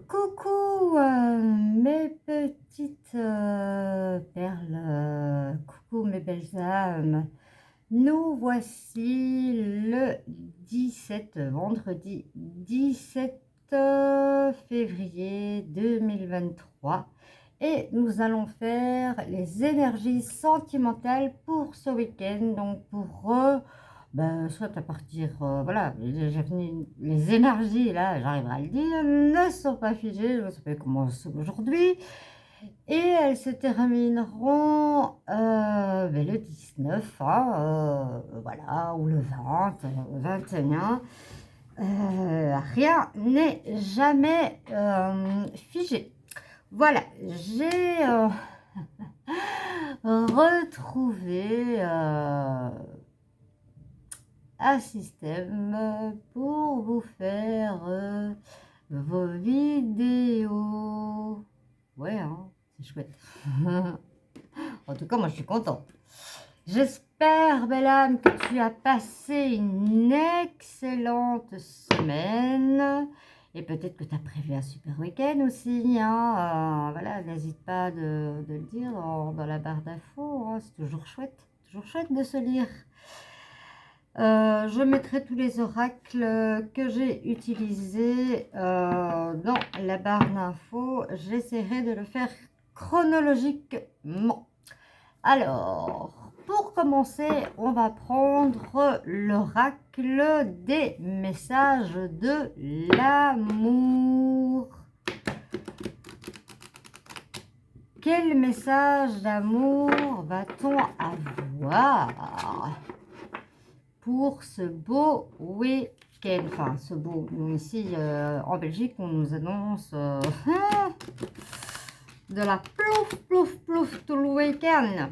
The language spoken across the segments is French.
Coucou mes petites perles, coucou mes belles âmes. Nous voici le 17, vendredi 17 février 2023 et nous allons faire les énergies sentimentales pour ce week-end. Donc pour soit à partir, voilà, les énergies, là, j'arriverai à le dire, ne sont pas figées. Je ne sais pas comment aujourd'hui. Et elles se termineront le 19, hein, voilà, ou le 20, 21. Rien n'est jamais figé. Voilà, j'ai retrouvé un système pour vous faire vos vidéos. Ouais, hein, c'est chouette. En tout cas, moi, je suis contente. J'espère, belle âme, que tu as passé une excellente semaine. Et peut-être que tu as prévu un super week-end aussi. Hein. Voilà, n'hésite pas de le dire dans la barre d'infos. Hein. C'est toujours chouette de se lire. Je mettrai tous les oracles que j'ai utilisés dans la barre d'infos. J'essaierai de le faire chronologiquement. Alors, pour commencer, on va prendre l'oracle des messages de l'amour. Quel message d'amour va-t-on avoir pour ce beau week-end? Enfin, ce beau, nous ici en Belgique, on nous annonce de la plouf tout le week-end.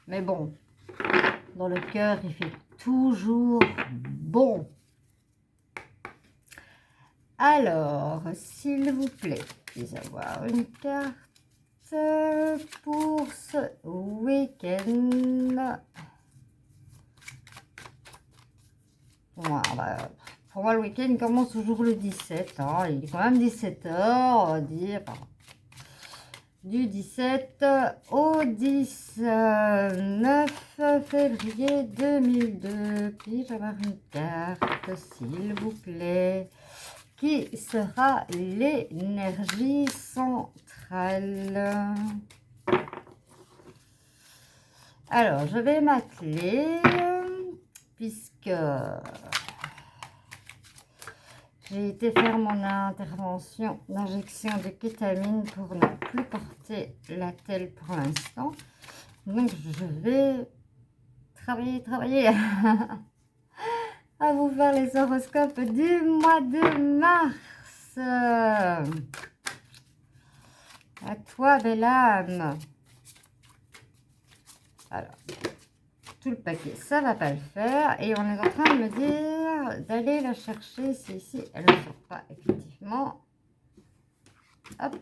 Mais bon, dans le cœur, il fait toujours bon. Alors, s'il vous plaît, je vais avoir une carte pour ce week-end. Voilà. Pour moi, le week-end commence toujours le 17. Hein. Il est quand même 17h, on va dire. Du 17 au 19 février 2002. Puis-je avoir une carte, s'il vous plaît, qui sera l'énergie centrale? Alors, je vais m'atteler, puisque j'ai été faire mon intervention d'injection de kétamine pour ne plus porter la telle pour l'instant. Donc, je vais travailler à vous faire les horoscopes du mois de mars. À toi, belle âme. Alors, tout le paquet, ça va pas le faire. Et on est en train de me dire d'aller la chercher. C'est ici, elle ne sort pas, effectivement. Hop.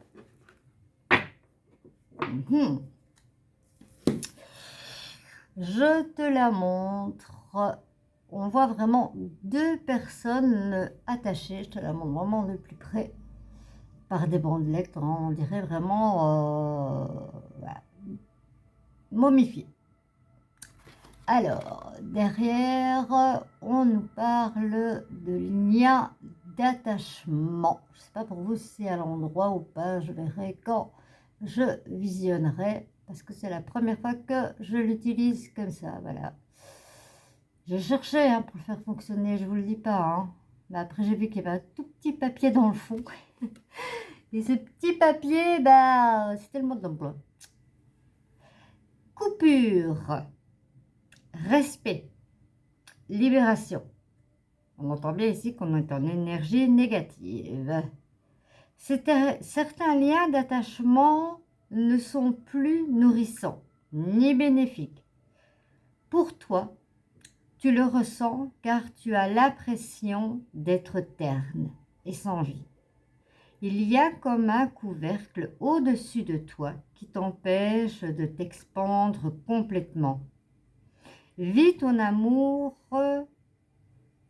Je te la montre. On voit vraiment deux personnes attachées. Je te la montre vraiment de plus près par des bandelettes. Hein. On dirait vraiment voilà, momifié. Alors, derrière, on nous parle de lien d'attachement. Je ne sais pas pour vous si c'est à l'endroit ou pas. Je verrai quand je visionnerai. Parce que c'est la première fois que je l'utilise comme ça. Voilà. Je cherchais hein, pour le faire fonctionner. Je ne vous le dis pas. Hein. Mais après, j'ai vu qu'il y avait un tout petit papier dans le fond. Et ce petit papier, bah, c'était le mode d'emploi. Coupure. Respect, libération. On entend bien ici qu'on est en énergie négative. Certains liens d'attachement ne sont plus nourrissants ni bénéfiques. Pour toi, tu le ressens car tu as l'impression d'être terne et sans vie. Il y a comme un couvercle au-dessus de toi qui t'empêche de t'expandre complètement. Vis ton amour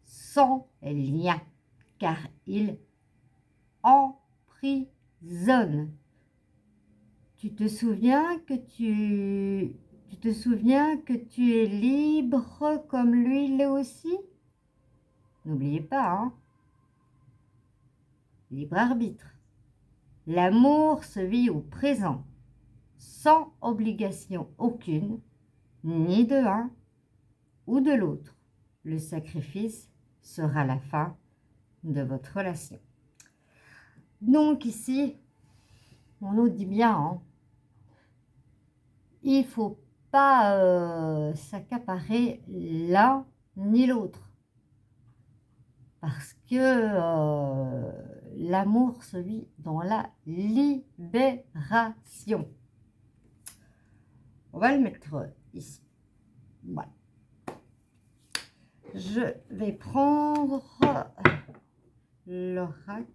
sans lien, car il emprisonne. zone. Tu te souviens que tu es libre comme lui l'est aussi? N'oubliez pas, hein? Libre arbitre. L'amour se vit au présent, sans obligation aucune, ni de l'un ou de l'autre. Le sacrifice sera la fin de votre relation. Donc ici, on nous dit bien, hein, il ne faut pas s'accaparer l'un ni l'autre. Parce que l'amour se vit dans la libération. On va le mettre ici. Voilà. Je vais prendre l'oracle.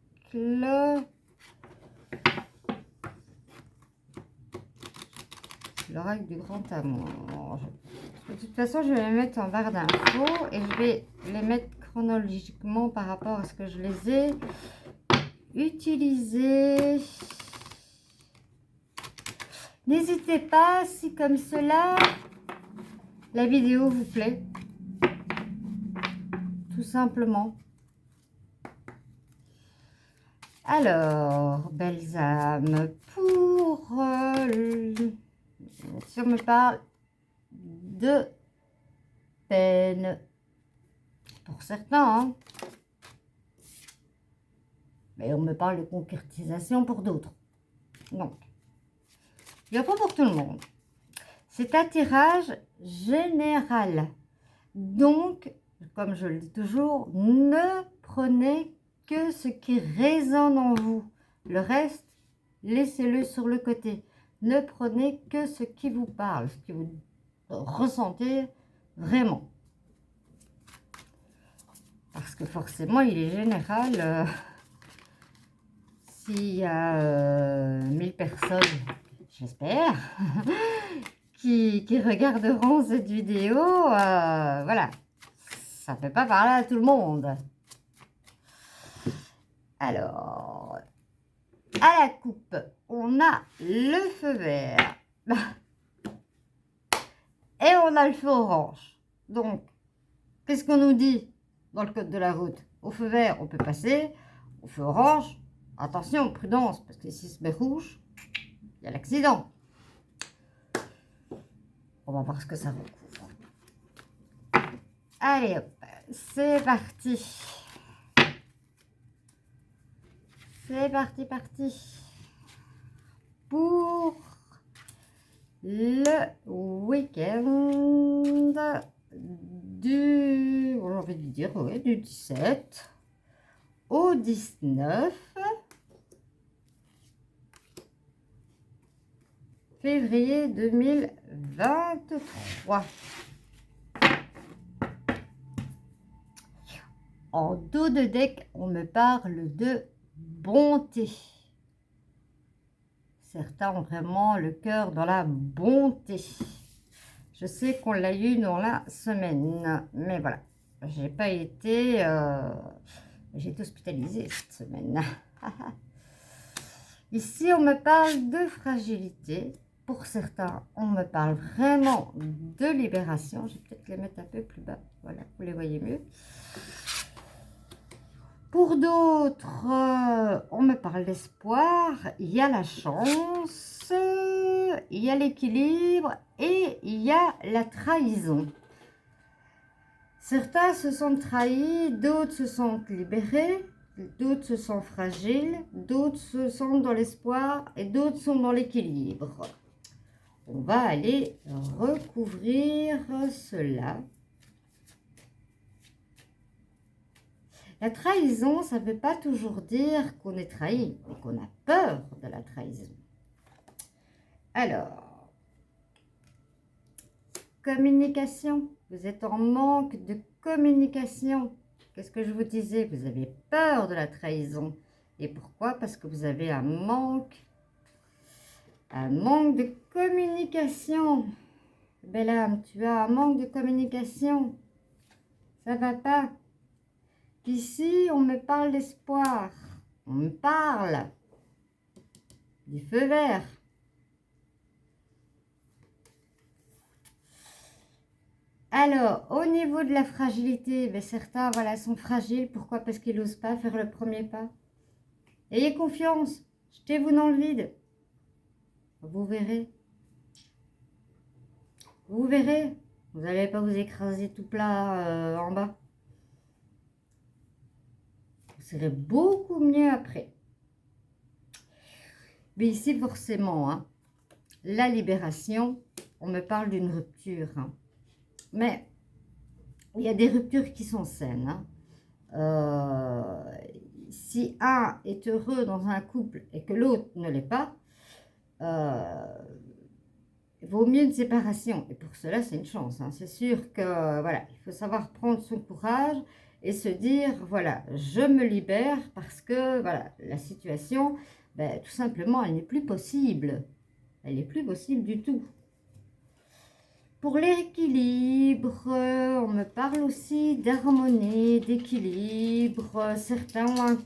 L'oracle du grand amour. De toute façon, je vais les mettre en barre d'infos et je vais les mettre chronologiquement par rapport à ce que je les ai utilisés. N'hésitez pas, si comme cela, la vidéo vous plaît, tout simplement. Alors, belles âmes, pour si on me parle de peine, pour certains, hein, mais on me parle de concrétisation pour d'autres. Donc, il n'y a pas pour tout le monde. C'est un tirage général. Donc, comme je le dis toujours, ne prenez que ce qui résonne en vous. Le reste, laissez-le sur le côté. Ne prenez que ce qui vous parle, ce que vous ressentez vraiment. Parce que forcément, il est général. S'il y a 1000 personnes, j'espère, qui regarderont cette vidéo, voilà, ça ne peut pas parler à tout le monde. Alors, à la coupe, on a le feu vert et on a le feu orange. Donc, qu'est-ce qu'on nous dit dans le code de la route? Au feu vert, on peut passer. Au feu orange, attention, prudence, parce que si se met rouge, il y a l'accident. On va voir ce que ça recouvre. Allez, hop, c'est parti. C'est parti. Pour le week-end du, j'ai envie de dire, oui, du 17 au 19 février 2023. En dos de deck, on me parle de bonté. Certains ont vraiment le cœur dans la bonté. Je sais qu'on l'a eu dans la semaine, mais voilà, j'ai pas été, j'ai été hospitalisée cette semaine. Ici, on me parle de fragilité. Pour certains, on me parle vraiment de libération. Je vais peut-être les mettre un peu plus bas. Voilà, vous les voyez mieux. Pour d'autres, on me parle d'espoir. Il y a la chance, il y a l'équilibre et il y a la trahison. Certains se sont trahis, d'autres se sont libérés. D'autres se sentent fragiles, d'autres se sentent dans l'espoir et d'autres sont dans l'équilibre. On va aller recouvrir cela. La trahison, ça ne veut pas toujours dire qu'on est trahi, mais qu'on a peur de la trahison. Alors, communication. Vous êtes en manque de communication. Qu'est-ce que je vous disais? Vous avez peur de la trahison. Et pourquoi? Parce que vous avez un manque de communication. Belle âme, tu as un manque de communication. Ça va pas. Ici, on me parle d'espoir. On me parle du feu vert. Alors, au niveau de la fragilité, ben certains voilà, sont fragiles. Pourquoi? Parce qu'ils n'osent pas faire le premier pas. Ayez confiance, jetez-vous dans le vide. Vous verrez. Vous verrez. Vous n'allez pas vous écraser tout plat en bas. Vous serez beaucoup mieux après. Mais ici, forcément, hein, la libération, on me parle d'une rupture. Hein. Mais il y a des ruptures qui sont saines. Hein. Si un est heureux dans un couple et que l'autre ne l'est pas, il vaut mieux une séparation. Et pour cela, c'est une chance. Hein. C'est sûr que, voilà, il faut savoir prendre son courage et se dire, voilà, je me libère parce que, voilà, la situation, ben, tout simplement, elle n'est plus possible. Elle n'est plus possible du tout. Pour l'équilibre, on me parle aussi d'harmonie, d'équilibre. Certains ont un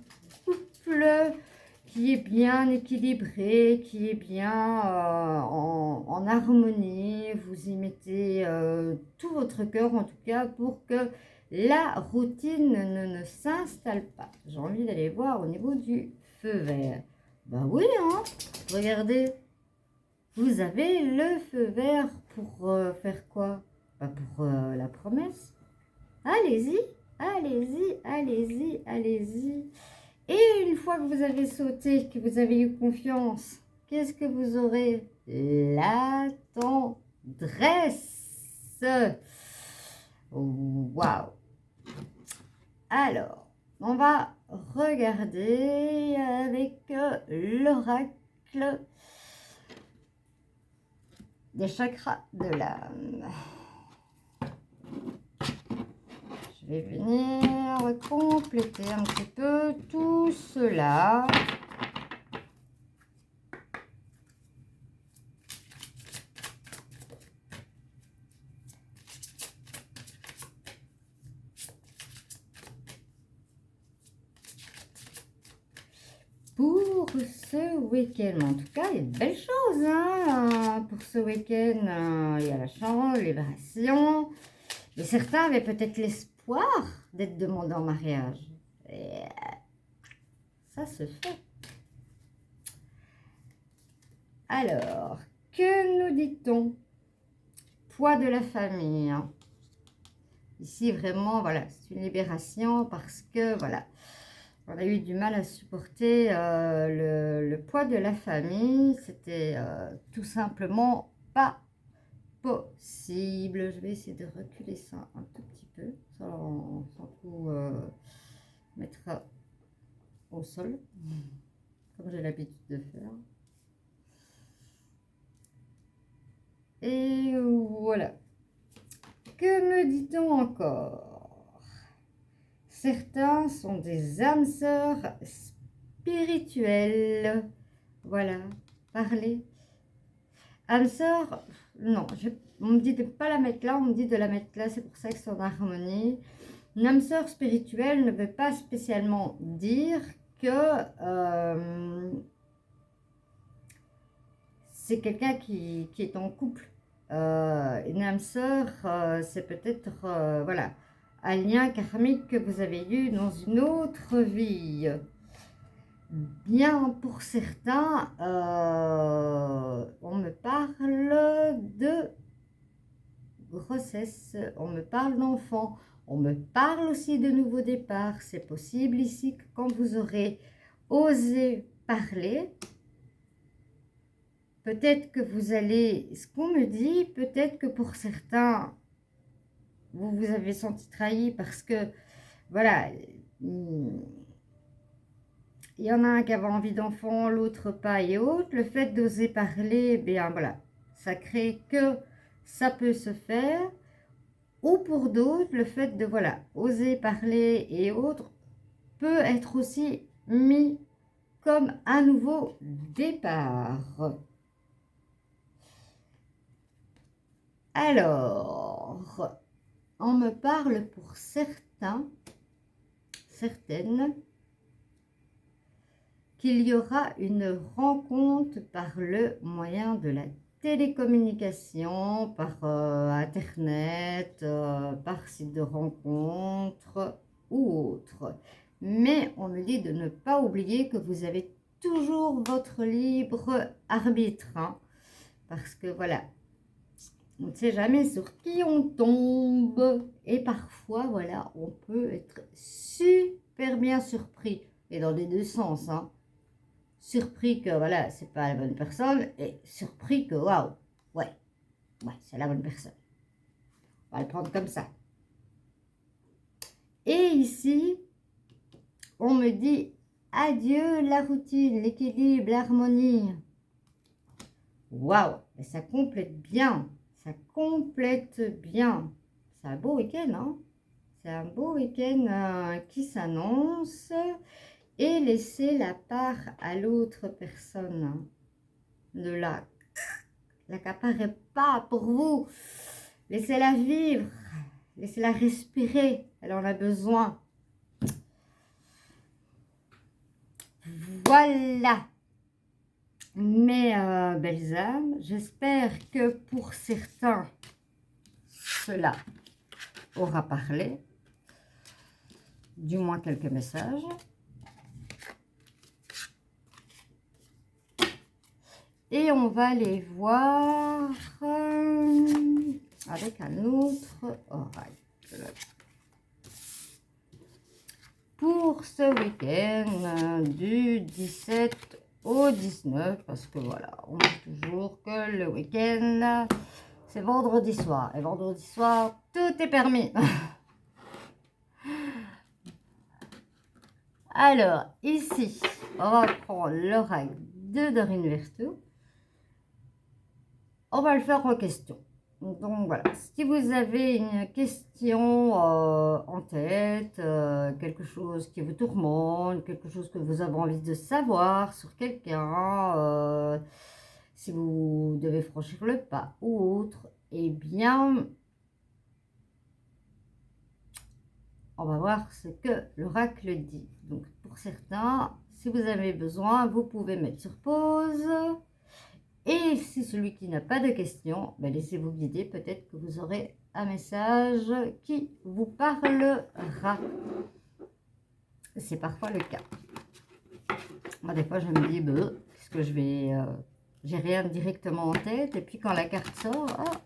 couple qui est bien équilibré, qui est bien en harmonie. Vous y mettez tout votre cœur, en tout cas, pour que la routine ne s'installe pas. J'ai envie d'aller voir au niveau du feu vert. Ben oui, hein, regardez. Vous avez le feu vert pour faire quoi? Bah pour la promesse. Allez-y, allez-y, allez-y, allez-y. Et une fois que vous avez sauté, que vous avez eu confiance, qu'est-ce que vous aurez? La tendresse. Waouh! Alors, on va regarder avec l'oracle des chakras de l'âme. Je vais venir compléter un petit peu tout cela. Pour ce week-end, en tout cas, il y a de belles choses hein, pour ce week-end. Il y a la chance, la libération. Et certains avaient peut-être l'espoir d'être demandés en mariage. Et ça se fait. Alors, que nous dit-on? Poids de la famille. Hein. Ici, vraiment, voilà, c'est une libération parce que, voilà, on a eu du mal à supporter le poids de la famille. C'était tout simplement pas possible. Je vais essayer de reculer ça un tout petit peu, sans tout mettre au sol, comme j'ai l'habitude de faire. Et voilà. Que me dit-on encore? Certains sont des âmes sœurs spirituelles. Voilà, parler. Âme sœur, non, on me dit de ne pas la mettre là, on me dit de la mettre là, c'est pour ça que c'est en harmonie. Une âme sœur spirituelle ne veut pas spécialement dire que c'est quelqu'un qui est en couple. Une âme sœur, c'est peut-être voilà, un lien karmique que vous avez eu dans une autre vie. Bien pour certains, on me parle de grossesse, on me parle d'enfant, on me parle aussi de nouveau départ. C'est possible ici que quand vous aurez osé parler, peut-être que vous allez, ce qu'on me dit, peut-être que pour certains, vous vous avez senti trahi parce que, voilà, il y en a un qui avait envie d'enfant, l'autre pas et autres. Le fait d'oser parler, eh bien voilà, ça crée que ça peut se faire. Ou pour d'autres, le fait de, voilà, oser parler et autres peut être aussi mis comme un nouveau départ. Alors, on me parle pour certains, certaines, qu'il y aura une rencontre par le moyen de la télécommunication, par Internet, par site de rencontre ou autre. Mais on me dit de ne pas oublier que vous avez toujours votre libre arbitre, hein, parce que voilà, on ne sait jamais sur qui on tombe. Et parfois, voilà, on peut être super bien surpris. Et dans les deux sens, hein. Surpris que, voilà, c'est pas la bonne personne. Et surpris que, waouh, ouais, c'est la bonne personne. On va le prendre comme ça. Et ici, on me dit, adieu la routine, l'équilibre, l'harmonie. Waouh, ça complète bien. Ça complète bien. C'est un beau week-end, hein? C'est un beau week-end qui s'annonce. Et laissez la part à l'autre personne. Hein. Ne l'accaparez pas pour vous. Laissez-la vivre. Laissez-la respirer. Elle en a besoin. Voilà. Mes belles âmes, j'espère que pour certains, cela aura parlé, du moins quelques messages. Et on va les voir avec un autre oracle. Pour ce week-end du 17 au 19, parce que voilà, on dit toujours que le week-end, c'est vendredi soir. Et vendredi soir, tout est permis. Alors, ici, on va prendre l'oracle de Dorine Verto. On va le faire en question. Donc voilà, si vous avez une question en tête, quelque chose qui vous tourmente, quelque chose que vous avez envie de savoir sur quelqu'un, si vous devez franchir le pas ou autre, eh bien, on va voir ce que l'oracle dit. Donc pour certains, si vous avez besoin, vous pouvez mettre sur pause. Et si celui qui n'a pas de questions, ben laissez-vous guider, peut-être que vous aurez un message qui vous parlera. C'est parfois le cas. Moi, des fois, je me dis, qu'est-ce que je vais... j'ai rien directement en tête. Et puis, quand la carte sort, oh,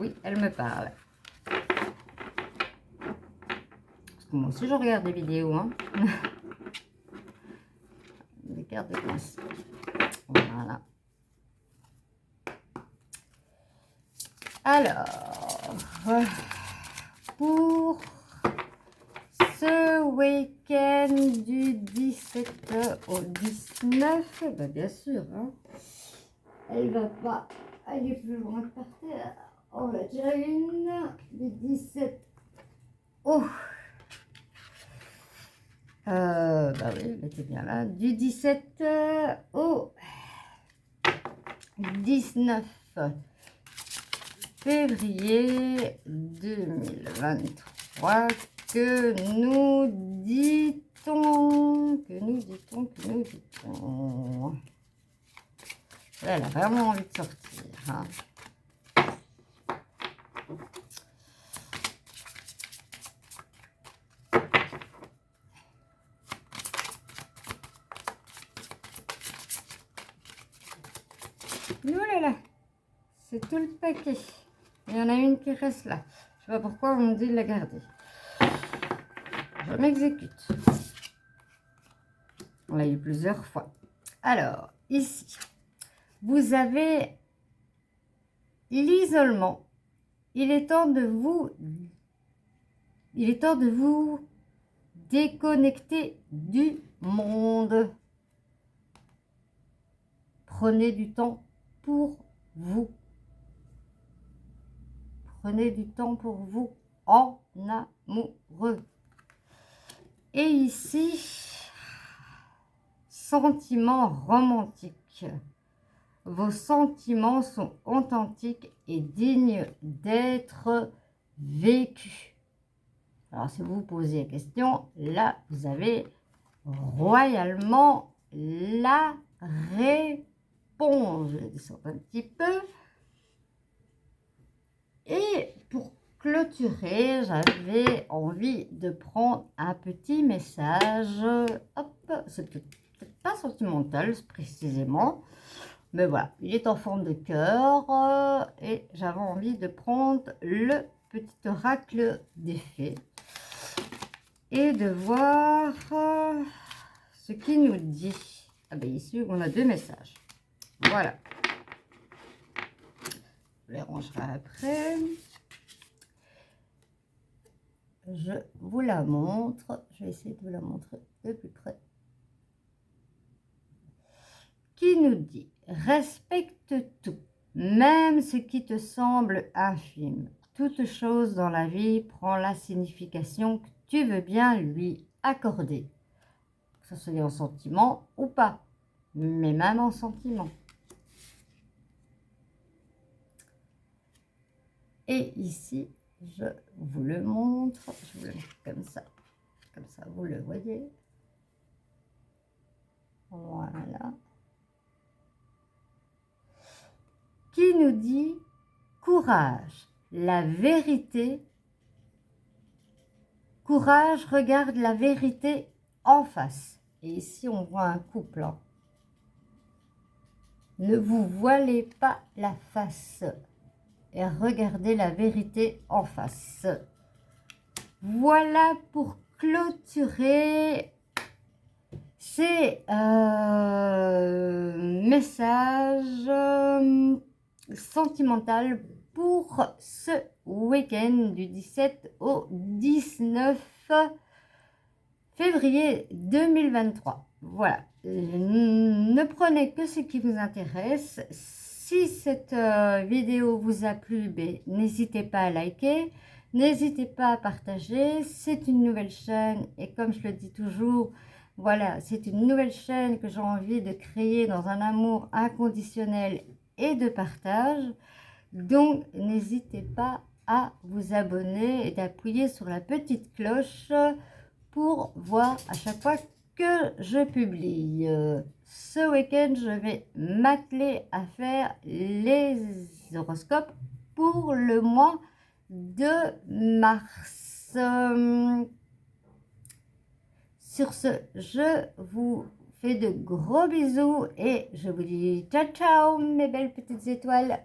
oui, elle me parle. Parce que moi aussi, je regarde des vidéos. Hein. Des cartes de classe. Voilà. Alors, pour ce week-end du 17 au 19, ben bien sûr, hein, elle ne va pas aller plus loin que par terre. On va déjà une du 17 au... bah oui, elle était bien là. Du 17 au 19 février 2023. Que nous dit-on? Que nous dit-on? Que nous dit-on? Elle a vraiment envie de sortir. Hein. Oh là là, c'est tout le paquet. Il y en a une qui reste là. Je sais pas pourquoi on me dit de la garder. Je m'exécute. On l'a eu plusieurs fois. Alors, ici, vous avez l'isolement. Il est temps de vous déconnecter du monde. Prenez du temps pour vous. Prenez du temps pour vous en amoureux. Et ici, sentiments romantiques. Vos sentiments sont authentiques et dignes d'être vécus. Alors, si vous vous posez la question, là, vous avez royalement la réponse. Je descends un petit peu. Et pour clôturer, j'avais envie de prendre un petit message. Hop, c'est peut-être pas sentimental précisément, mais voilà, il est en forme de cœur et j'avais envie de prendre le petit oracle des fées et de voir ce qu'il nous dit. Ah ben ici, on a 2 messages. Voilà. Je les rangerai après. Je vous la montre. Je vais essayer de vous la montrer de plus près. Qui nous dit « Respecte tout, même ce qui te semble infime. Toute chose dans la vie prend la signification que tu veux bien lui accorder. » Que ce soit en sentiment ou pas, mais même en sentiment. Et ici, je vous le montre. Je vous le montre comme ça. Comme ça, vous le voyez. Voilà. Qui nous dit courage, la vérité. Courage, regarde la vérité en face. Et ici, on voit un couple. Hein. Ne vous voilez pas la face et regardez la vérité en face. Voilà pour clôturer ces messages sentimentaux pour ce week-end du 17 au 19 février 2023. Voilà, ne prenez que ce qui vous intéresse. Si cette vidéo vous a plu, n'hésitez pas à liker, n'hésitez pas à partager. C'est une nouvelle chaîne et comme je le dis toujours, voilà, c'est une nouvelle chaîne que j'ai envie de créer dans un amour inconditionnel et de partage. Donc, n'hésitez pas à vous abonner et d'appuyer sur la petite cloche pour voir à chaque fois que je publie. Ce week-end, je vais m'atteler à faire les horoscopes pour le mois de mars. Sur ce, je vous fais de gros bisous et je vous dis ciao ciao mes belles petites étoiles.